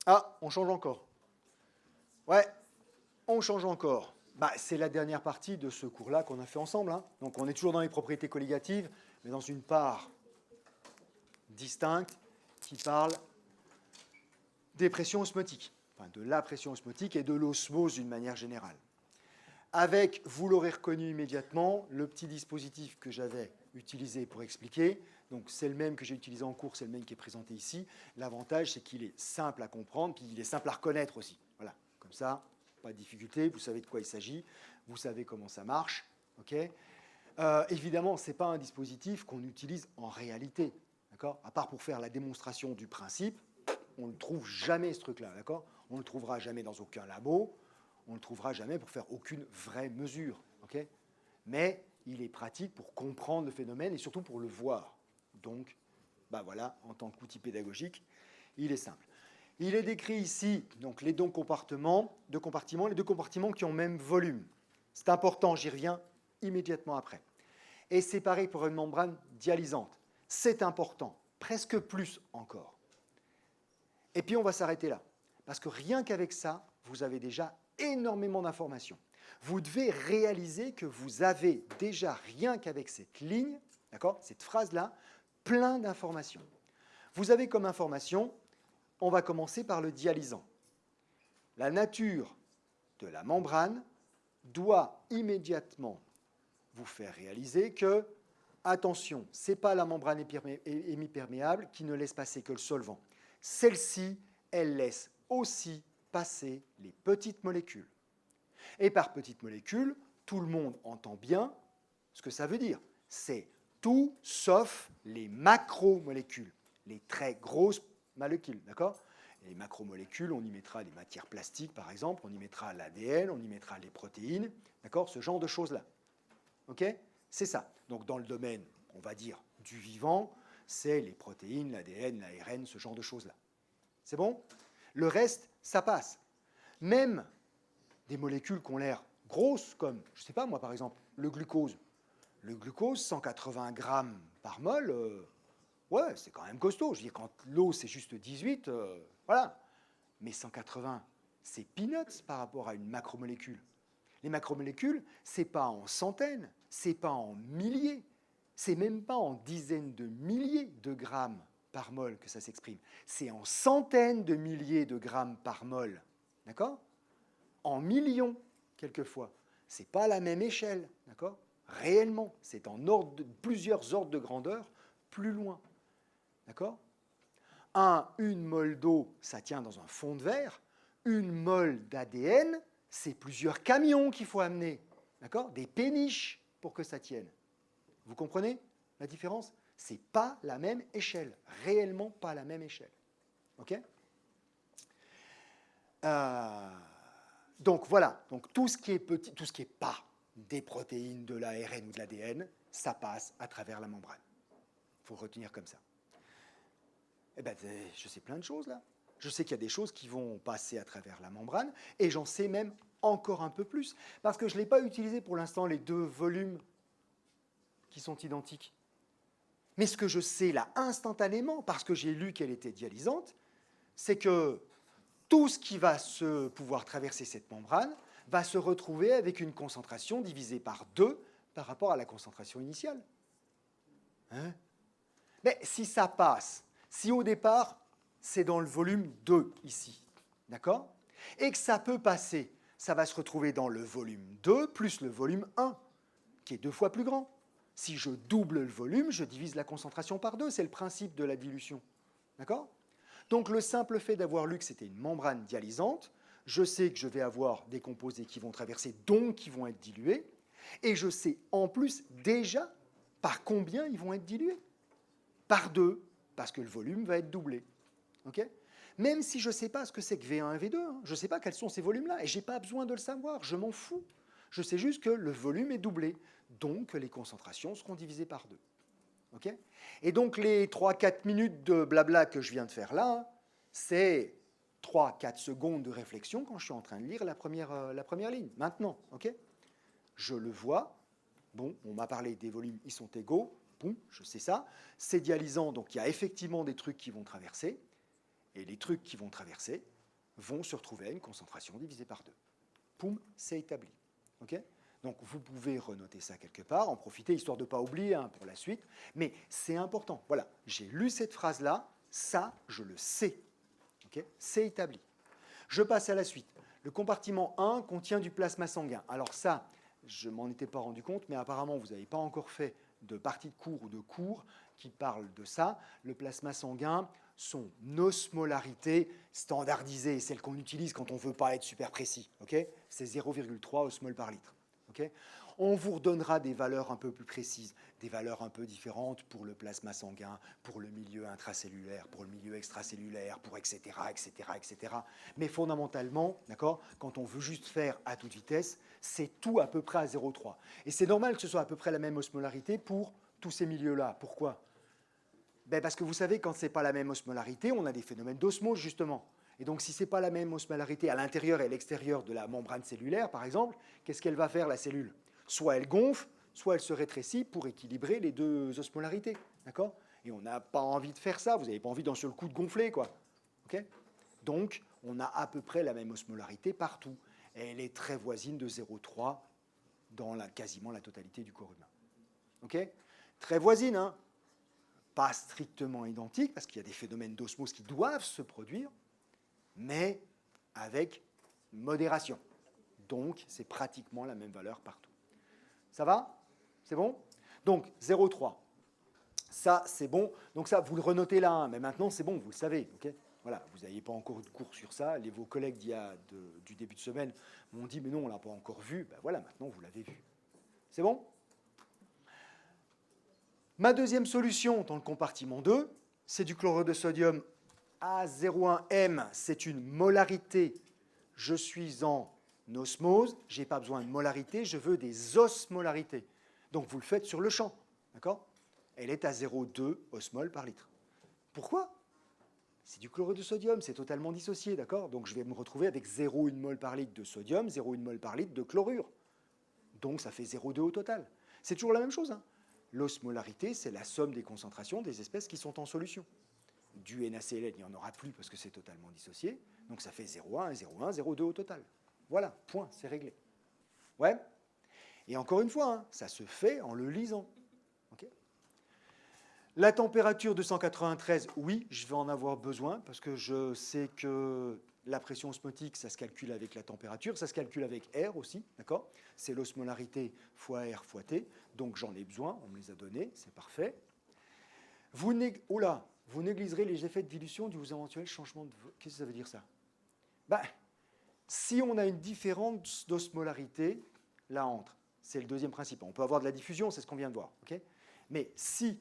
Ah, on change encore. Ouais, on change encore. C'est la dernière partie de ce cours-là qu'on a fait ensemble. Hein. Donc on est toujours dans les propriétés collégatives, mais dans une part distincte qui parle des pressions osmotiques, enfin de la pression osmotique et de l'osmose d'une manière générale. Avec, vous l'aurez reconnu immédiatement, le petit dispositif que j'avais utilisé pour expliquer. Donc c'est le même que j'ai utilisé en cours, c'est le même qui est présenté ici. L'avantage, c'est qu'il est simple à comprendre, puis il est simple à reconnaître aussi. Voilà, comme ça, pas de difficulté, vous savez de quoi il s'agit, vous savez comment ça marche. Okay, évidemment, ce n'est pas un dispositif qu'on utilise en réalité, d'accord ? À part pour faire la démonstration du principe, on ne le trouve jamais, ce truc-là, d'accord ? On ne le trouvera jamais dans aucun labo, on ne le trouvera jamais pour faire aucune vraie mesure, okay ? Mais il est pratique pour comprendre le phénomène et surtout pour le voir. Donc, voilà, en tant qu'outil pédagogique, il est simple. Il est décrit ici donc, les deux compartiments qui ont le même volume. C'est important, j'y reviens immédiatement après. Et c'est pareil pour une membrane dialysante. C'est important, presque plus encore. Et puis on va s'arrêter là, parce que rien qu'avec ça, vous avez déjà énormément d'informations. Vous devez réaliser que vous avez déjà, rien qu'avec cette ligne, d'accord, cette phrase-là, plein d'informations. Vous avez comme information, on va commencer par le dialysant. La nature de la membrane doit immédiatement vous faire réaliser que, attention, ce n'est pas la membrane hémiperméable qui ne laisse passer que le solvant. Celle-ci, elle laisse aussi passer les petites molécules. Et par petites molécules, tout le monde entend bien ce que ça veut dire. C'est tout sauf les macromolécules, les très grosses molécules, d'accord ? Les macromolécules, on y mettra les matières plastiques, par exemple, on y mettra l'ADN, on y mettra les protéines, d'accord ? Ce genre de choses-là. OK ? C'est ça. Donc dans le domaine, on va dire, du vivant, c'est les protéines, l'ADN, l'ARN, ce genre de choses-là. C'est bon ? Le reste, ça passe. Même des molécules qui ont l'air grosses, comme, je ne sais pas moi, par exemple, le glucose. Le glucose, 180 grammes par mol, ouais, c'est quand même costaud. Je veux dire, quand l'eau, c'est juste 18, voilà. Mais 180, c'est peanuts par rapport à une macromolécule. Les macromolécules, ce n'est pas en centaines, ce n'est pas en milliers, c'est même pas en dizaines de milliers de grammes par mol que ça s'exprime. C'est en centaines de milliers de grammes par mol. D'accord ? En millions, quelquefois. Ce n'est pas la même échelle. D'accord ? Réellement, c'est en plusieurs ordres de grandeur plus loin. D'accord ? Une mole d'eau, ça tient dans un fond de verre. Une mole d'ADN, c'est plusieurs camions qu'il faut amener. D'accord ? Des péniches pour que ça tienne. Vous comprenez la différence ? Ce n'est pas la même échelle. Réellement pas la même échelle. OK ? Donc voilà, donc tout ce qui est petit, tout ce qui n'est pas des protéines, de l'ARN ou de l'ADN, ça passe à travers la membrane. Il faut retenir comme ça. Eh bien, je sais plein de choses là. Je sais qu'il y a des choses qui vont passer à travers la membrane, et j'en sais même encore un peu plus, parce que je ne l'ai pas utilisé pour l'instant les deux volumes qui sont identiques. Mais ce que je sais là instantanément, parce que j'ai lu qu'elle était dialysante, c'est que tout ce qui va pouvoir traverser cette membrane va se retrouver avec une concentration divisée par 2 par rapport à la concentration initiale. Hein ? Mais si ça passe, si au départ, c'est dans le volume 2 ici, d'accord ? Et que ça peut passer, ça va se retrouver dans le volume 2 plus le volume 1, qui est 2 fois plus grand. Si je double le volume, je divise la concentration par 2, c'est le principe de la dilution. D'accord ? Donc le simple fait d'avoir lu que c'était une membrane dialysante, je sais que je vais avoir des composés qui vont traverser, donc qui vont être dilués, et je sais en plus déjà par combien ils vont être dilués. Par 2, parce que le volume va être doublé. Okay ? Même si je ne sais pas ce que c'est que V1 et V2, je ne sais pas quels sont ces volumes-là, et je n'ai pas besoin de le savoir, je m'en fous. Je sais juste que le volume est doublé, donc les concentrations seront divisées par 2. Okay ? Et donc les 3-4 minutes de blabla que je viens de faire là, c'est 3-4 secondes de réflexion quand je suis en train de lire la première ligne. Maintenant, ok ? Je le vois. Bon, on m'a parlé des volumes, ils sont égaux. Bon, je sais ça. C'est dialysant, donc il y a effectivement des trucs qui vont traverser. Et les trucs qui vont traverser, vont se retrouver à une concentration divisée par 2. Poum, c'est établi. Okay, donc vous pouvez renoter ça quelque part, en profiter, histoire de ne pas oublier pour la suite, mais c'est important. Voilà, j'ai lu cette phrase-là, ça, je le sais. Okay, c'est établi. Je passe à la suite. Le compartiment 1 contient du plasma sanguin. Alors ça, je ne m'en étais pas rendu compte, mais apparemment, vous n'avez pas encore fait de partie de cours ou de cours qui parlent de ça. Le plasma sanguin, son osmolarité standardisée, celle qu'on utilise quand on ne veut pas être super précis, okay, c'est 0,3 osmol par litre. Okay, on vous redonnera des valeurs un peu plus précises, des valeurs un peu différentes pour le plasma sanguin, pour le milieu intracellulaire, pour le milieu extracellulaire, pour etc., etc., etc. Mais fondamentalement, d'accord, quand on veut juste faire à toute vitesse, c'est tout à peu près à 0,3. Et c'est normal que ce soit à peu près la même osmolarité pour tous ces milieux-là. Pourquoi ? Ben parce que vous savez, quand ce n'est pas la même osmolarité, on a des phénomènes d'osmose, justement. Et donc, si ce n'est pas la même osmolarité à l'intérieur et à l'extérieur de la membrane cellulaire, par exemple, qu'est-ce qu'elle va faire, la cellule ? Soit elle gonfle, soit elle se rétrécit pour équilibrer les deux osmolarités. D'accord ? Et on n'a pas envie de faire ça. Vous n'avez pas envie d'un seul coup de gonfler, quoi. Okay ? Donc, on a à peu près la même osmolarité partout. Et elle est très voisine de 0,3 dans quasiment la totalité du corps humain. Okay ? Très voisine, hein ? Pas strictement identique, parce qu'il y a des phénomènes d'osmose qui doivent se produire, mais avec modération. Donc, c'est pratiquement la même valeur partout. Ça va ? C'est bon ? Donc, 0,3. Ça, c'est bon. Donc ça, vous le renotez là, hein, mais maintenant, c'est bon, vous le savez. Okay, voilà, vous n'aviez pas encore de cours sur ça. Vos collègues du début de semaine m'ont dit, mais non, on ne l'a pas encore vu. Ben voilà, maintenant, vous l'avez vu. C'est bon ? Ma deuxième solution dans le compartiment 2, c'est du chlorure de sodium A01M. C'est une molarité. Je suis en osmose, je n'ai pas besoin de molarité, je veux des osmolarités. Donc vous le faites sur le champ, d'accord ? Elle est à 0,2 osmol par litre. Pourquoi ? C'est du chlorure de sodium, c'est totalement dissocié, d'accord ? Donc je vais me retrouver avec 0,1 mol par litre de sodium, 0,1 mol par litre de chlorure. Donc ça fait 0,2 au total. C'est toujours la même chose, hein ? L'osmolarité, c'est la somme des concentrations des espèces qui sont en solution. Du NaCl, il n'y en aura plus parce que c'est totalement dissocié. Donc ça fait 0,1, 0,1, 0,2 au total. Voilà, point, c'est réglé. Ouais ? Et encore une fois, hein, ça se fait en le lisant. Okay ? La température de 193, oui, je vais en avoir besoin parce que je sais que la pression osmotique, ça se calcule avec la température, ça se calcule avec R aussi, d'accord ? C'est l'osmolarité fois R fois T, donc j'en ai besoin, on me les a donnés, c'est parfait. Vous négligerez les effets de dilution du éventuel changement de... Qu'est-ce que ça veut dire ça ? Ben, si on a une différence d'osmolarité, là entre, c'est le deuxième principe. On peut avoir de la diffusion, c'est ce qu'on vient de voir, okay ? Mais si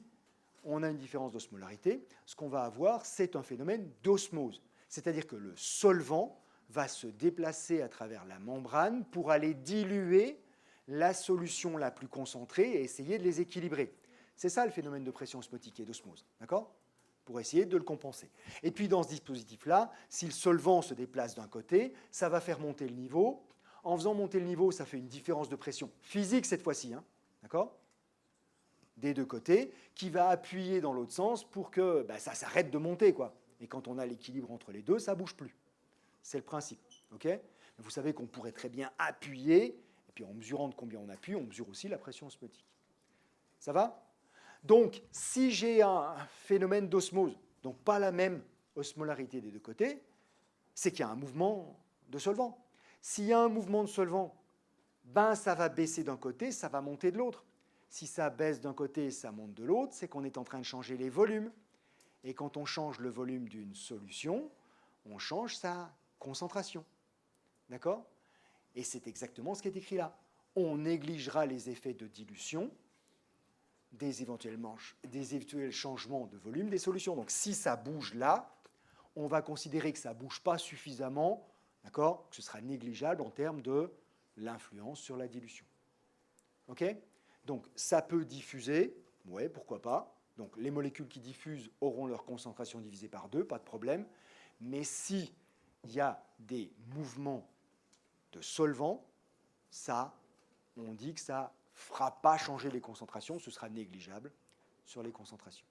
on a une différence d'osmolarité, ce qu'on va avoir, c'est un phénomène d'osmose. C'est-à-dire que le solvant va se déplacer à travers la membrane pour aller diluer la solution la plus concentrée et essayer de les équilibrer. C'est ça le phénomène de pression osmotique et d'osmose, d'accord ? Pour essayer de le compenser. Et puis dans ce dispositif-là, si le solvant se déplace d'un côté, ça va faire monter le niveau. En faisant monter le niveau, ça fait une différence de pression physique cette fois-ci, hein, d'accord ? Des deux côtés, qui va appuyer dans l'autre sens pour que ça s'arrête de monter, quoi. Et quand on a l'équilibre entre les deux, ça ne bouge plus. C'est le principe. Okay ? Vous savez qu'on pourrait très bien appuyer, et puis en mesurant de combien on appuie, on mesure aussi la pression osmotique. Ça va ? Donc, si j'ai un phénomène d'osmose, donc pas la même osmolarité des deux côtés, c'est qu'il y a un mouvement de solvant. S'il y a un mouvement de solvant, ça va baisser d'un côté, ça va monter de l'autre. Si ça baisse d'un côté, ça monte de l'autre, c'est qu'on est en train de changer les volumes. Et quand on change le volume d'une solution, on change sa concentration. D'accord ? Et c'est exactement ce qui est écrit là. On négligera les effets de dilution des éventuels changements de volume des solutions. Donc si ça bouge là, on va considérer que ça ne bouge pas suffisamment, d'accord ? Que ce sera négligeable en termes de l'influence sur la dilution. OK ? Donc ça peut diffuser, ouais, pourquoi pas. Donc les molécules qui diffusent auront leur concentration divisée par 2, pas de problème. Mais s'il y a des mouvements de solvants, ça, on dit que ça ne fera pas changer les concentrations, ce sera négligeable sur les concentrations.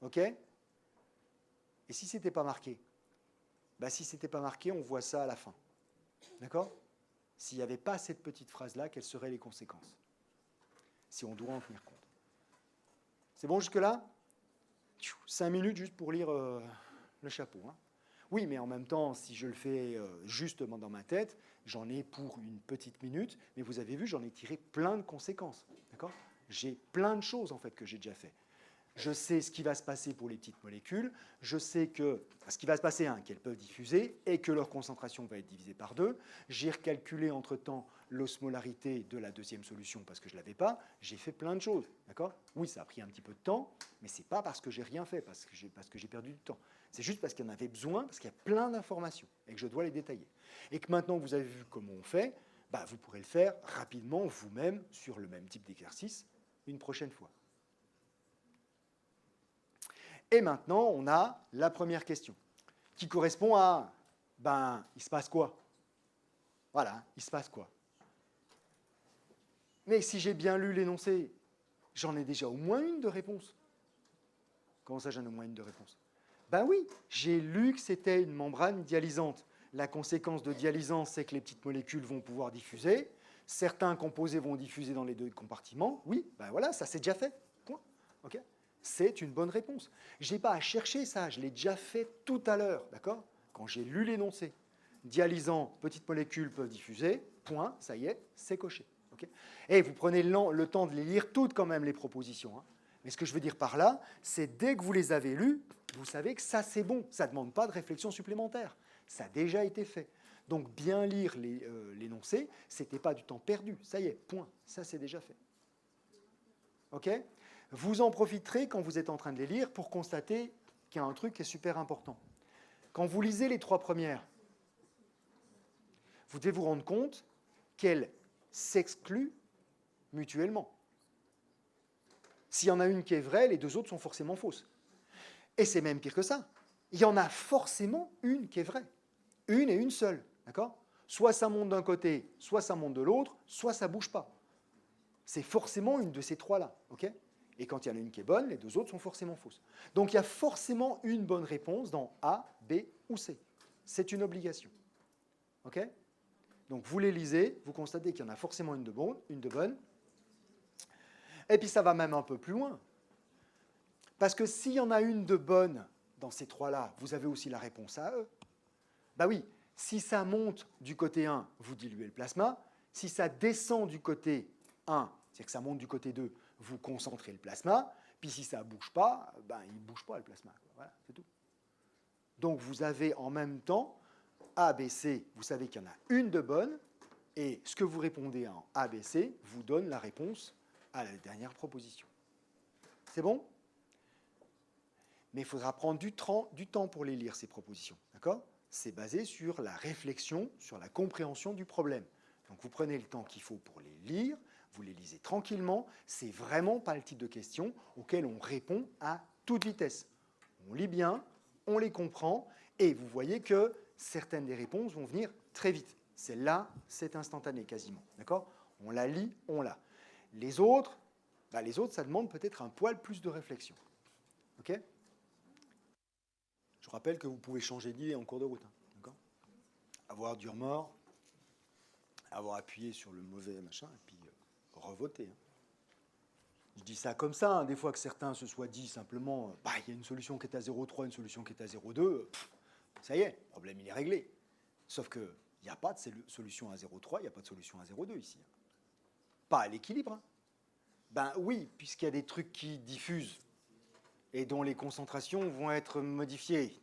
OK ? Et si ce n'était pas marqué ? Bah, si ce n'était pas marqué, on voit ça à la fin. D'accord? S'il n'y avait pas cette petite phrase-là, quelles seraient les conséquences? Si on doit en tenir compte. C'est bon jusque-là? 5 minutes juste pour lire le chapeau. Hein. Oui, mais en même temps, si je le fais justement dans ma tête, j'en ai pour une petite minute, mais vous avez vu, j'en ai tiré plein de conséquences. D'accord? J'ai plein de choses en fait que j'ai déjà fait. Je sais ce qui va se passer pour les petites molécules, je sais que ce qui va se passer, hein, qu'elles peuvent diffuser et que leur concentration va être divisée par 2. J'ai recalculé entre-temps l'osmolarité de la deuxième solution parce que je ne l'avais pas. J'ai fait plein de choses. D'accord? Oui, ça a pris un petit peu de temps, mais ce n'est pas parce que j'ai rien fait, parce que j'ai perdu du temps. C'est juste parce qu'il y en avait besoin, parce qu'il y a plein d'informations et que je dois les détailler. Et que maintenant vous avez vu comment on fait, bah, vous pourrez le faire rapidement vous-même sur le même type d'exercice une prochaine fois. Et maintenant, on a la première question, qui correspond à, ben, il se passe quoi? Voilà, il se passe quoi? Mais si j'ai bien lu l'énoncé, j'en ai déjà au moins une de réponse. Comment ça, j'en ai au moins une de réponse? Ben oui, j'ai lu que c'était une membrane dialysante. La conséquence de dialysance, c'est que les petites molécules vont pouvoir diffuser. Certains composés vont diffuser dans les 2 compartiments. Oui, ben voilà, ça c'est déjà fait. Point. OK? C'est une bonne réponse. Je n'ai pas à chercher ça, je l'ai déjà fait tout à l'heure, d'accord? Quand j'ai lu l'énoncé. Dialysant, petites molécules peuvent diffuser, point, ça y est, c'est coché. Okay? Et vous prenez le temps de les lire toutes quand même, les propositions. Hein. Mais ce que je veux dire par là, c'est dès que vous les avez lues, vous savez que ça c'est bon, ça ne demande pas de réflexion supplémentaire. Ça a déjà été fait. Donc bien lire l'énoncé, ce n'était pas du temps perdu, ça y est, point, ça c'est déjà fait. OK? Vous en profiterez quand vous êtes en train de les lire pour constater qu'il y a un truc qui est super important. Quand vous lisez les 3 premières, vous devez vous rendre compte qu'elles s'excluent mutuellement. S'il y en a une qui est vraie, les 2 autres sont forcément fausses. Et c'est même pire que ça. Il y en a forcément une qui est vraie. Une et une seule. D'accord? Soit ça monte d'un côté, soit ça monte de l'autre, soit ça ne bouge pas. C'est forcément une de ces 3-là. OK? Et quand il y en a une qui est bonne, les 2 autres sont forcément fausses. Donc il y a forcément une bonne réponse dans A, B ou C. C'est une obligation. OK? Donc vous les lisez, vous constatez qu'il y en a forcément une de bonne. Et puis ça va même un peu plus loin. Parce que s'il y en a une de bonne dans ces 3-là, vous avez aussi la réponse à E. Ben oui, si ça monte du côté 1, vous diluez le plasma. Si ça descend du côté 1, c'est-à-dire que ça monte du côté 2, vous concentrez le plasma. Puis si ça ne bouge pas, ben il ne bouge pas le plasma. Voilà, c'est tout. Donc vous avez en même temps A, B, C, vous savez qu'il y en a une de bonne, et ce que vous répondez en A, B, C vous donne la réponse à la dernière proposition. C'est bon? Mais il faudra prendre du temps pour les lire, ces propositions. D'accord? C'est basé sur la réflexion, sur la compréhension du problème. Donc vous prenez le temps qu'il faut pour les lire, vous les lisez tranquillement. C'est vraiment pas le type de questions auxquelles on répond à toute vitesse. On lit bien, on les comprend, et vous voyez que certaines des réponses vont venir très vite. Celle-là, c'est instantané quasiment. D'accord? On la lit, on l'a. Les autres, ça demande peut-être un poil plus de réflexion. OK? Je rappelle que vous pouvez changer d'idée en cours de route. Hein, d'accord? Avoir du remords, avoir appuyé sur le mauvais machin, et puis revoter. Hein. Je dis ça comme ça, hein, des fois que certains se soient dit simplement, il y a une solution qui est à 0,3, une solution qui est à 0,2, ça y est, le problème il est réglé. Sauf qu'il n'y a pas de solution à 0,3, il n'y a pas de solution à 0,2 ici. Hein. Pas à l'équilibre. Hein. Ben oui, puisqu'il y a des trucs qui diffusent et dont les concentrations vont être modifiées.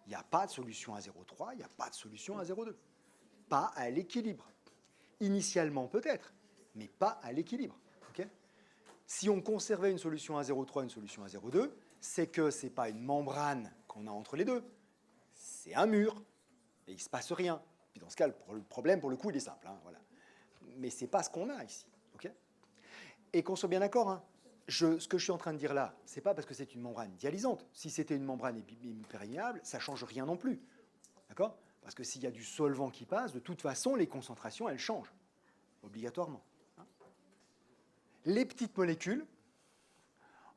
Il n'y a pas de solution à 0,3, il n'y a pas de solution à 0,2. Pas à l'équilibre. Initialement peut-être, mais pas à l'équilibre. Okay? Si on conservait une solution à 0,3 et une solution à 0,2, c'est que ce n'est pas une membrane qu'on a entre les deux, c'est un mur, et il ne se passe rien. Puis dans ce cas, le problème, pour le coup, il est simple. Hein, voilà. Mais ce n'est pas ce qu'on a ici. Okay? Et qu'on soit bien d'accord, hein, ce que je suis en train de dire là, ce n'est pas parce que c'est une membrane dialysante. Si c'était une membrane imperméable, ça ne change rien non plus. D'accord? Parce que s'il y a du solvant qui passe, de toute façon, les concentrations, elles changent, obligatoirement. Hein? Les petites molécules,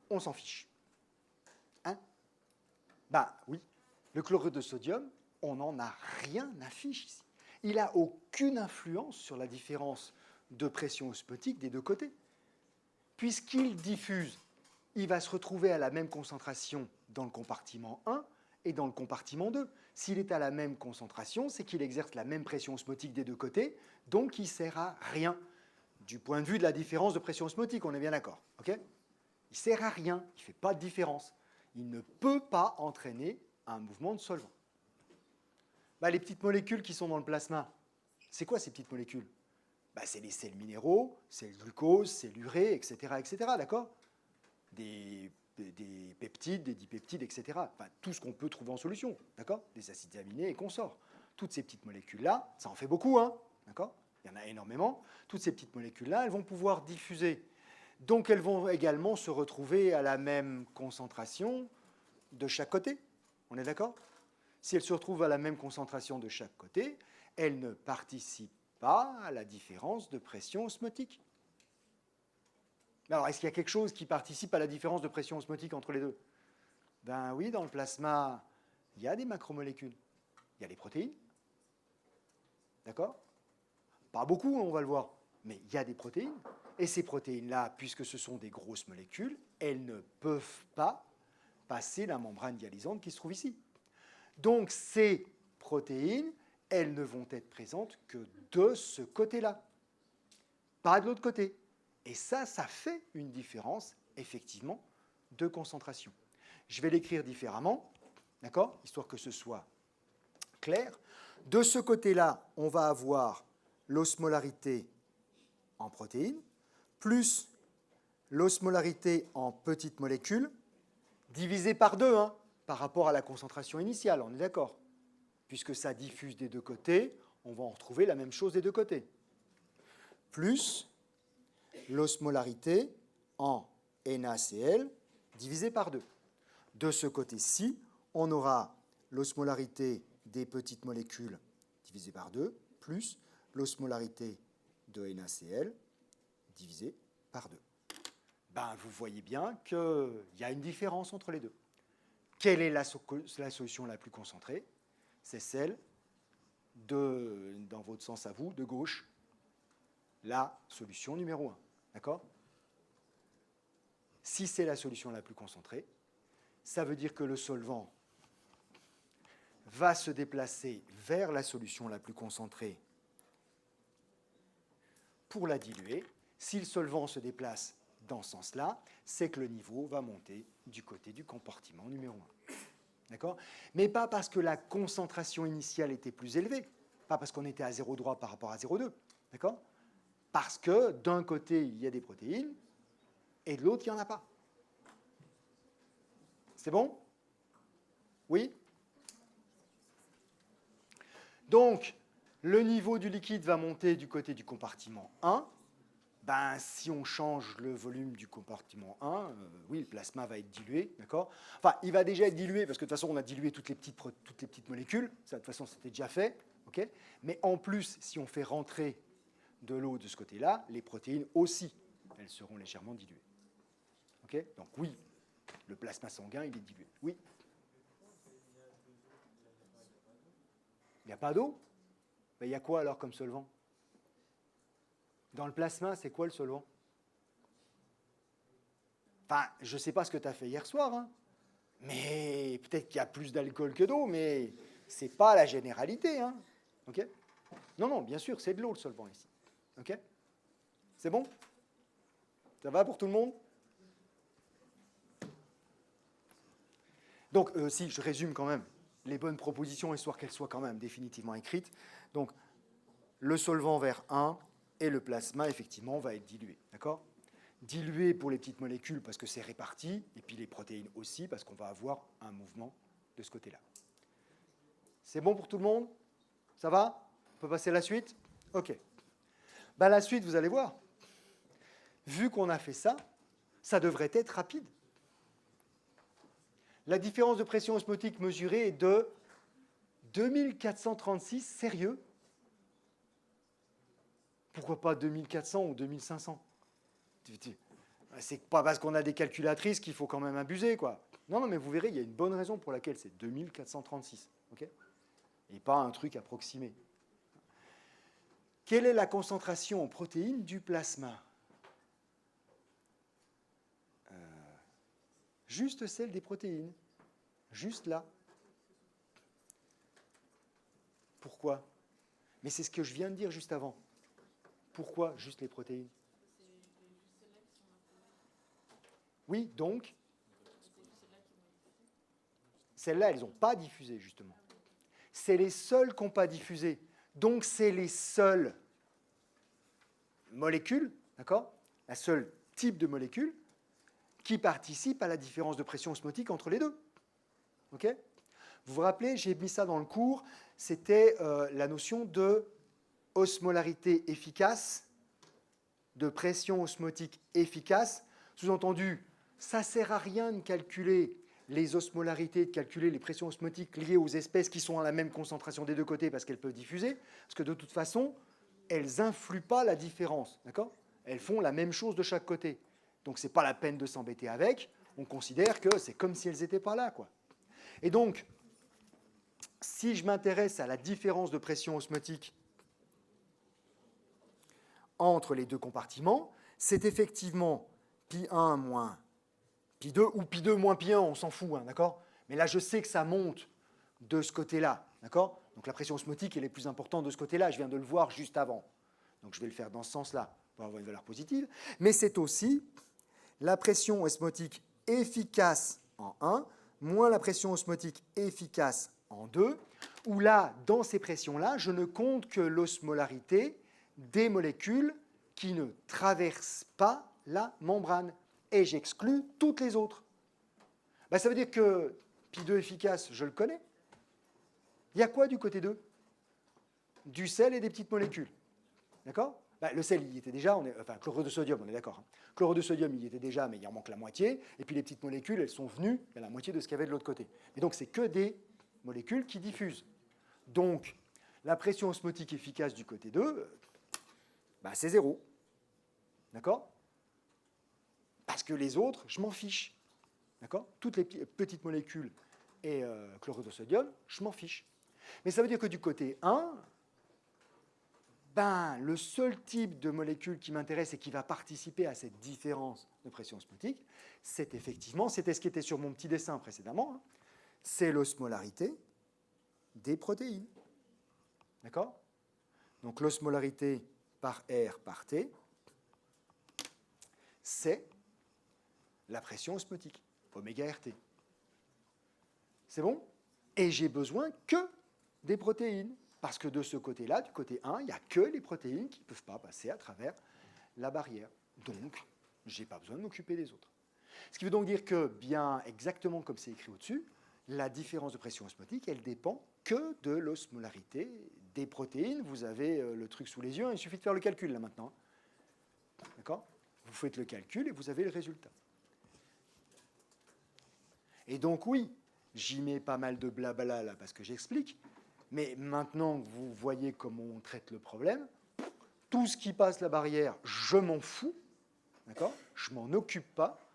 on s'en fiche. Hein? Bah oui, le chlorure de sodium, on n'en a rien à fiche ici. Il n'a aucune influence sur la différence de pression osmotique des deux côtés. Puisqu'il diffuse, il va se retrouver à la même concentration dans le compartiment 1 et dans le compartiment 2. S'il est à la même concentration, c'est qu'il exerce la même pression osmotique des deux côtés, donc il ne sert à rien. Du point de vue de la différence de pression osmotique, on est bien d'accord, ok ? Il ne sert à rien, il ne fait pas de différence. Il ne peut pas entraîner un mouvement de solvant. Les petites molécules qui sont dans le plasma, c'est quoi ces petites molécules ? C'est les sels minéraux, c'est le glucose, c'est l'urée, etc., d'accord ? Des peptides, des dipeptides, etc. Enfin, tout ce qu'on peut trouver en solution, d'accord ? Des acides aminés et consorts. Toutes ces petites molécules-là, ça en fait beaucoup, hein, d'accord ? Il y en a énormément. Toutes ces petites molécules-là, elles vont pouvoir diffuser. Donc, elles vont également se retrouver à la même concentration de chaque côté. On est d'accord ? Si elles se retrouvent à la même concentration de chaque côté, elles ne participent pas à la différence de pression osmotique. Alors, est-ce qu'il y a quelque chose qui participe à la différence de pression osmotique entre les deux ? Ben oui, dans le plasma, il y a des macromolécules. Il y a les protéines. D'accord ? Pas beaucoup, on va le voir, mais il y a des protéines. Et ces protéines-là, puisque ce sont des grosses molécules, elles ne peuvent pas passer la membrane dialysante qui se trouve ici. Donc, ces protéines, elles ne vont être présentes que de ce côté-là, pas de l'autre côté. Et ça fait une différence, effectivement, de concentration. Je vais l'écrire différemment, d'accord, histoire que ce soit clair. De ce côté-là, on va avoir l'osmolarité en protéines, plus l'osmolarité en petites molécules, divisé par 2, hein, par rapport à la concentration initiale, on est d'accord ? Puisque ça diffuse des deux côtés, on va en retrouver la même chose des deux côtés. Plus l'osmolarité en NaCl divisé par 2. De ce côté-ci, on aura l'osmolarité des petites molécules divisé par 2, plus l'osmolarité de NaCl divisé par 2. Vous voyez bien qu'il y a une différence entre les deux. Quelle est la solution la plus concentrée ? C'est celle dans votre sens à vous, de gauche, la solution numéro 1. D'accord ? Si c'est la solution la plus concentrée, ça veut dire que le solvant va se déplacer vers la solution la plus concentrée pour la diluer. Si le solvant se déplace dans ce sens-là, c'est que le niveau va monter du côté du compartiment numéro 1. D'accord ? Mais pas parce que la concentration initiale était plus élevée, pas parce qu'on était à 0 droit par rapport à 0,2. D'accord ? Parce que d'un côté, il y a des protéines, et de l'autre, il n'y en a pas. C'est bon ? Oui ? Donc, le niveau du liquide va monter du côté du compartiment 1. Si on change le volume du compartiment 1, oui, le plasma va être dilué, d'accord ? Enfin, il va déjà être dilué, parce que de toute façon, on a dilué toutes les petites molécules. Ça, de toute façon, c'était déjà fait, ok ? Mais en plus, si on fait rentrer de l'eau de ce côté-là, les protéines aussi, elles seront légèrement diluées. Okay ? Donc oui, le plasma sanguin, il est dilué. Oui. Il n'y a pas d'eau ? Il y a quoi alors comme solvant ? Dans le plasma, c'est quoi le solvant ? Enfin, je ne sais pas ce que tu as fait hier soir, hein, mais peut-être qu'il y a plus d'alcool que d'eau, mais ce n'est pas la généralité. Hein. Okay ? Non, bien sûr, c'est de l'eau le solvant ici. Okay ? C'est bon ? Ça va pour tout le monde ? Donc, si je résume quand même les bonnes propositions, histoire qu'elles soient quand même définitivement écrites. Donc, le solvant vers 1 et le plasma, effectivement, va être dilué. D'accord ? Dilué pour les petites molécules parce que c'est réparti, et puis les protéines aussi, parce qu'on va avoir un mouvement de ce côté-là. C'est bon pour tout le monde ? Ça va ? On peut passer à la suite ? OK. La suite, vous allez voir. Vu qu'on a fait ça, ça devrait être rapide. La différence de pression osmotique mesurée est de 2436, sérieux ? Pourquoi pas 2400 ou 2500 ? C'est pas parce qu'on a des calculatrices qu'il faut quand même abuser, quoi. Non, mais vous verrez, il y a une bonne raison pour laquelle c'est 2436. Okay ? et pas un truc approximé. Quelle est la concentration en protéines du plasma? Juste celle des protéines. Juste là. Pourquoi? Mais c'est ce que je viens de dire juste avant. Pourquoi juste les protéines? Oui, donc, celles-là, elles n'ont pas diffusé, justement. C'est les seules qui n'ont pas diffusé. Donc, c'est les seules molécules, d'accord? La seule type de molécule qui participe à la différence de pression osmotique entre les deux. OK? Vous vous rappelez, j'ai mis ça dans le cours, c'était la notion de osmolarité efficace, de pression osmotique efficace. Sous-entendu, ça ne sert à rien de calculer les osmolarités, de calculer les pressions osmotiques liées aux espèces qui sont à la même concentration des deux côtés parce qu'elles peuvent diffuser, parce que de toute façon, elles n'influent pas la différence, d'accord? Elles font la même chose de chaque côté. Donc, ce n'est pas la peine de s'embêter avec. On considère que c'est comme si elles n'étaient pas là, quoi. Et donc, si je m'intéresse à la différence de pression osmotique entre les deux compartiments, c'est effectivement pi1 moins pi2, ou pi2 moins pi1, on s'en fout, hein, d'accord? Mais là, je sais que ça monte de ce côté-là, d'accord? Donc la pression osmotique, elle est plus importante de ce côté-là, je viens de le voir juste avant. Donc je vais le faire dans ce sens-là, pour avoir une valeur positive. Mais c'est aussi la pression osmotique efficace en 1, moins la pression osmotique efficace en 2, où là, dans ces pressions-là, je ne compte que l'osmolarité des molécules qui ne traversent pas la membrane. Et j'exclus toutes les autres. Ben, ça veut dire que pi2 efficace, je le connais. Il y a quoi du côté 2? Du sel et des petites molécules. D'accord? Ben, le sel, il y était déjà, enfin, chlorure de sodium, on est d'accord. Hein. Chlorure de sodium, il y était déjà, mais il en manque la moitié. Et puis les petites molécules, elles sont venues, il y a la moitié de ce qu'il y avait de l'autre côté. Et donc, c'est que des molécules qui diffusent. Donc, la pression osmotique efficace du côté 2, ben, c'est 0. D'accord? Parce que les autres, je m'en fiche. D'accord? Toutes les petites molécules et chlorure de sodium, je m'en fiche. Mais ça veut dire que du côté 1, ben, le seul type de molécule qui m'intéresse et qui va participer à cette différence de pression osmotique, c'est effectivement, c'était ce qui était sur mon petit dessin précédemment, hein, c'est l'osmolarité des protéines. D'accord? Donc l'osmolarité par R par T, c'est la pression osmotique, oméga RT. C'est bon? Et j'ai besoin que des protéines, parce que de ce côté-là, du côté 1, il n'y a que les protéines qui ne peuvent pas passer à travers la barrière. Donc, je n'ai pas besoin de m'occuper des autres. Ce qui veut donc dire que, bien exactement comme c'est écrit au-dessus, la différence de pression osmotique, elle dépend que de l'osmolarité des protéines. Vous avez le truc sous les yeux, il suffit de faire le calcul là maintenant. D'accord? Vous faites le calcul et vous avez le résultat. Et donc oui, j'y mets pas mal de blabla là parce que j'explique, mais maintenant que vous voyez comment on traite le problème, tout ce qui passe la barrière, je m'en fous, d'accord? Je m'en occupe pas.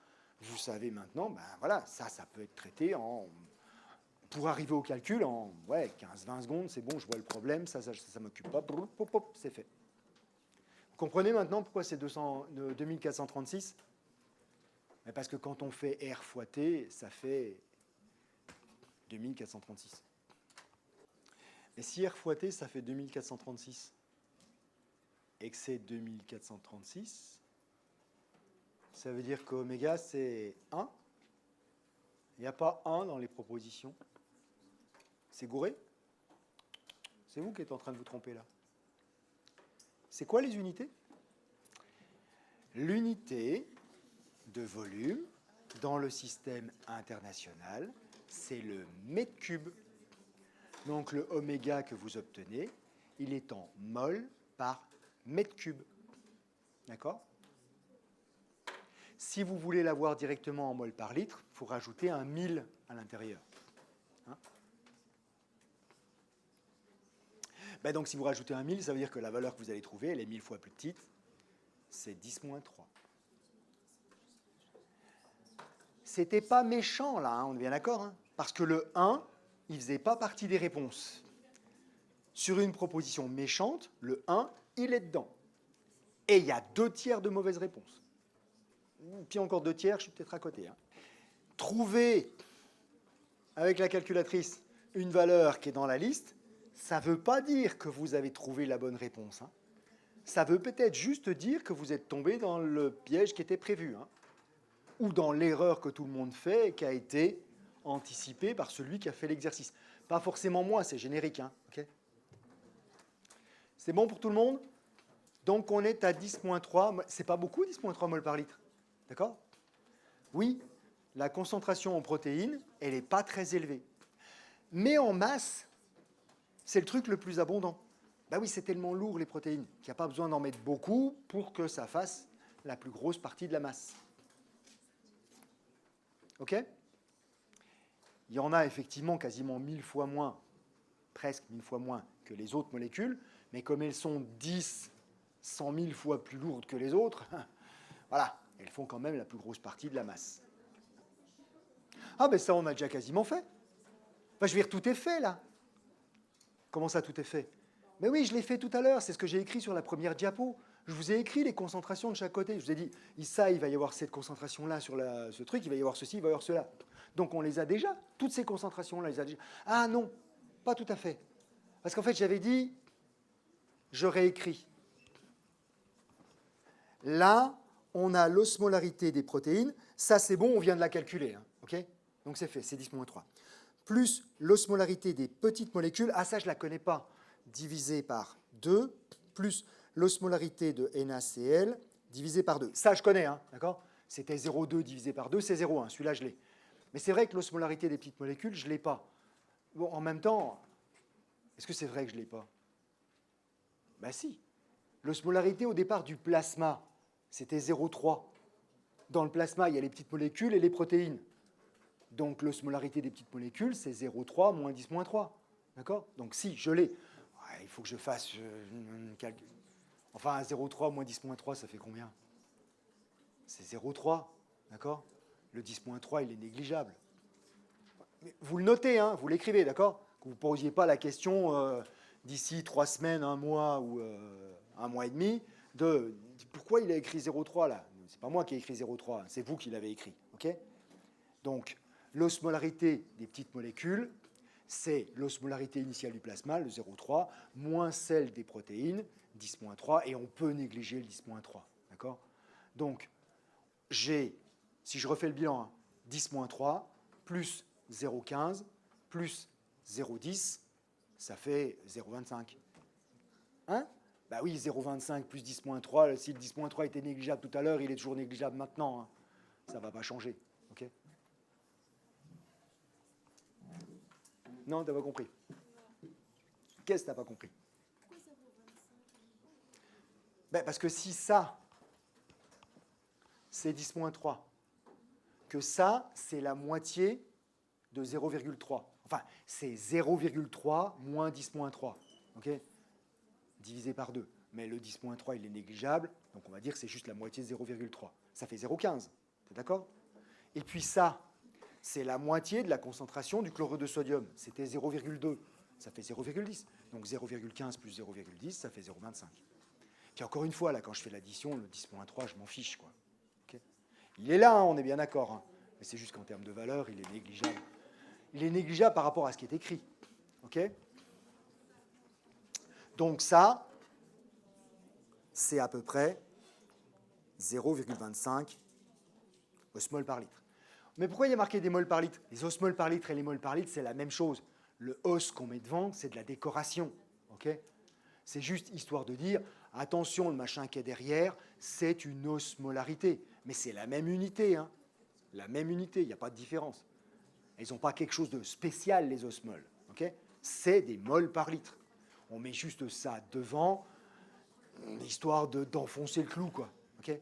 Vous savez maintenant, ben voilà, ça peut être traité pour arriver au calcul en 15-20 secondes, c'est bon, je vois le problème, ça m'occupe pas, c'est fait. Vous comprenez maintenant pourquoi c'est 2436? Parce que quand on fait R fois T, ça fait 2436. Et si R fois T, ça fait 2436, et que c'est 2436, ça veut dire qu'oméga, c'est 1. Il n'y a pas 1 dans les propositions. C'est gouré? C'est vous qui êtes en train de vous tromper là. C'est quoi les unités? L'unité de volume dans le système international, c'est le mètre cube. Donc le oméga que vous obtenez, il est en mol par mètre cube. D'accord? Si vous voulez l'avoir directement en mol par litre, il faut rajouter un 1000 à l'intérieur. Hein? Ben donc si vous rajoutez un 1000, ça veut dire que la valeur que vous allez trouver, elle est 1000 fois plus petite, c'est 10-3. C'était pas méchant, là, hein, on est bien d'accord, hein, parce que le 1, il ne faisait pas partie des réponses. Sur une proposition méchante, le 1, il est dedans. Et il y a 2/3 de mauvaises réponses. Puis encore 2/3, je suis peut-être à côté. Hein. Trouver, avec la calculatrice, une valeur qui est dans la liste, ça ne veut pas dire que vous avez trouvé la bonne réponse. Hein. Ça veut peut-être juste dire que vous êtes tombé dans le piège qui était prévu. Hein. Ou dans l'erreur que tout le monde fait et qui a été anticipée par celui qui a fait l'exercice. Pas forcément moi, c'est générique. Hein. Okay, c'est bon pour tout le monde? Donc on est à 10-3. C'est pas beaucoup 10-3 mol par litre. D'accord? Oui, la concentration en protéines, elle n'est pas très élevée. Mais en masse, c'est le truc le plus abondant. Ben oui, c'est tellement lourd les protéines qu'il n'y a pas besoin d'en mettre beaucoup pour que ça fasse la plus grosse partie de la masse. OK? Il y en a effectivement quasiment 1000 fois moins, presque 1000 fois moins que les autres molécules, mais comme elles sont 10, 100 000 fois plus lourdes que les autres, voilà, elles font quand même la plus grosse partie de la masse. Ah ben ça, on a déjà quasiment fait. Enfin, je veux dire, tout est fait là. Comment ça, tout est fait? Mais oui, je l'ai fait tout à l'heure, c'est ce que j'ai écrit sur la première diapo. Je vous ai écrit les concentrations de chaque côté. Je vous ai dit, ça, il va y avoir cette concentration-là sur ce truc, il va y avoir ceci, il va y avoir cela. Donc on les a déjà, toutes ces concentrations-là, les a déjà. Ah non, pas tout à fait. Parce qu'en fait, j'avais dit, je réécris. Là, on a l'osmolarité des protéines. Ça, c'est bon, on vient de la calculer. Hein, okay, donc c'est fait, c'est 10-3. Plus l'osmolarité des petites molécules. Ah, ça, je ne la connais pas. Divisé par 2, plus l'osmolarité de NaCl divisé par 2. Ça, je connais, hein, d'accord? C'était 0,2 divisé par 2, c'est 0,1. Celui-là, je l'ai. Mais c'est vrai que l'osmolarité des petites molécules, je ne l'ai pas. Bon, en même temps, est-ce que c'est vrai que je ne l'ai pas? Ben si. L'osmolarité au départ du plasma, c'était 0,3. Dans le plasma, il y a les petites molécules et les protéines. Donc l'osmolarité des petites molécules, c'est 0,3 moins 10-3. D'accord? Donc si, je l'ai. Ouais, il faut que je fasse un calcul. Enfin, 0,3 moins 10-3, ça fait combien? C'est 0,3. D'accord? Le 10-3, il est négligeable. Mais vous le notez, hein, vous l'écrivez, d'accord? Que vous ne posiez pas la question d'ici 3 semaines, 1 mois ou 1 mois et demi de pourquoi il a écrit 0,3 là? C'est pas moi qui ai écrit 0,3, c'est vous qui l'avez écrit. Okay, donc, l'osmolarité des petites molécules, c'est l'osmolarité initiale du plasma, le 0,3, moins celle des protéines, 10-3, et on peut négliger le 10-3. D'accord? Donc, j'ai, si je refais le bilan, hein, 10-3, plus 0,15, plus 0,10, ça fait 0,25. Hein? Bah oui, 0,25 plus 10-3, si le 10-3 était négligeable tout à l'heure, il est toujours négligeable maintenant. Hein. Ça ne va pas changer. Okay, non, tu n'as pas compris. Qu'est-ce que tu n'as pas compris? Ben, parce que si ça, c'est 10-3, que ça, c'est la moitié de 0,3. Enfin, c'est 0,3 moins 10-3. Okay, divisé par 2. Mais le 10-3, il est négligeable, donc on va dire que c'est juste la moitié de 0,3. Ça fait 0,15. T'es d'accord? Et puis ça, c'est la moitié de la concentration du chlorure de sodium. C'était 0,2. Ça fait 0,10. Donc 0,15 plus 0,10, ça fait 0,25. Puis encore une fois, là, quand je fais l'addition, le 10-3, je m'en fiche, quoi. Okay, il est là, hein, on est bien d'accord. Hein, mais c'est juste qu'en termes de valeur, il est négligeable. Il est négligeable par rapport à ce qui est écrit. OK? Donc ça, c'est à peu près 0,25 osmoles par litre. Mais pourquoi il y a marqué des moles par litre? Les osmoles par litre et les moles par litre, c'est la même chose. Le os qu'on met devant, c'est de la décoration. Okay, c'est juste histoire de dire, attention, le machin qui est derrière, c'est une osmolarité. Mais c'est la même unité. Hein. La même unité, il n'y a pas de différence. Elles n'ont pas quelque chose de spécial, les osmoles. Okay, c'est des moles par litre. On met juste ça devant, histoire d'enfoncer le clou, quoi. Okay,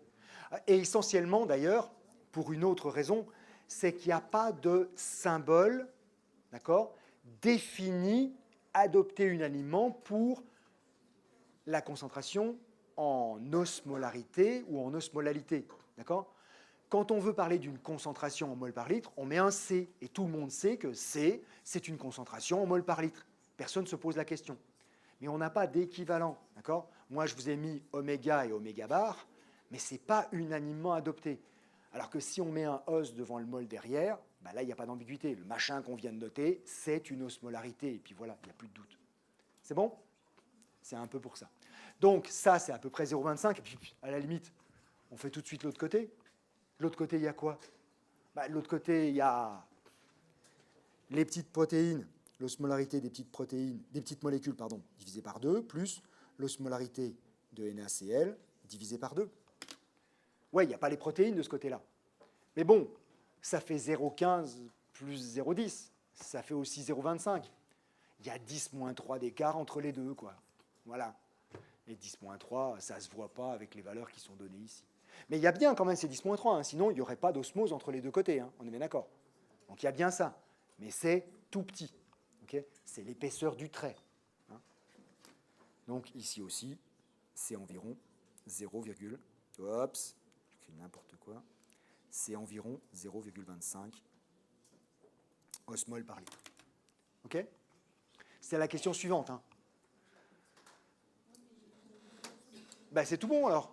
et essentiellement, d'ailleurs, pour une autre raison, c'est qu'il n'y a pas de symbole, d'accord, défini, adopté unanimement pour la concentration en osmolarité ou en osmolalité. D'accord? Quand on veut parler d'une concentration en mol par litre, on met un C, et tout le monde sait que C, c'est une concentration en mol par litre. Personne ne se pose la question. mais on n'a pas d'équivalent. D'accord ? Moi, je vous ai mis oméga et oméga bar, mais ce n'est pas unanimement adopté. Alors que si on met un os devant le mol derrière, bah là, il n'y a pas d'ambiguïté. Le machin qu'on vient de noter, c'est une osmolarité. Et puis voilà, il n'y a plus de doute. C'est bon ? C'est un peu pour ça. Donc ça, c'est à peu près 0,25. Et puis, à la limite, on fait tout de suite l'autre côté. De l'autre côté, il y a quoi ? Bah, de l'autre côté, il y a les petites protéines, l'osmolarité des petites protéines, des petites molécules, pardon, divisée par 2, plus l'osmolarité de NaCl divisée par 2. Ouais, il n'y a pas les protéines de ce côté-là. Mais bon, ça fait 0,15 plus 0,10. Ça fait aussi 0,25. Il y a 10 moins 3 d'écart entre les deux, quoi. Voilà. Et 10 moins 3, ça ne se voit pas avec les valeurs qui sont données ici. Mais il y a bien quand même ces 10 moins 3, hein, sinon il n'y aurait pas d'osmose entre les deux côtés, hein, on est bien d'accord. Donc il y a bien ça, mais c'est tout petit. Okay, c'est l'épaisseur du trait. Hein. Donc ici aussi, c'est environ 0, oups, j'écris n'importe quoi, c'est environ 0,25 osmol par litre. Ok ? C'est la question suivante. Hein. Ben, c'est tout bon alors.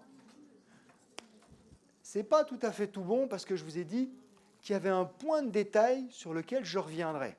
C'est pas tout à fait tout bon parce que je vous ai dit qu'il y avait un point de détail sur lequel je reviendrai.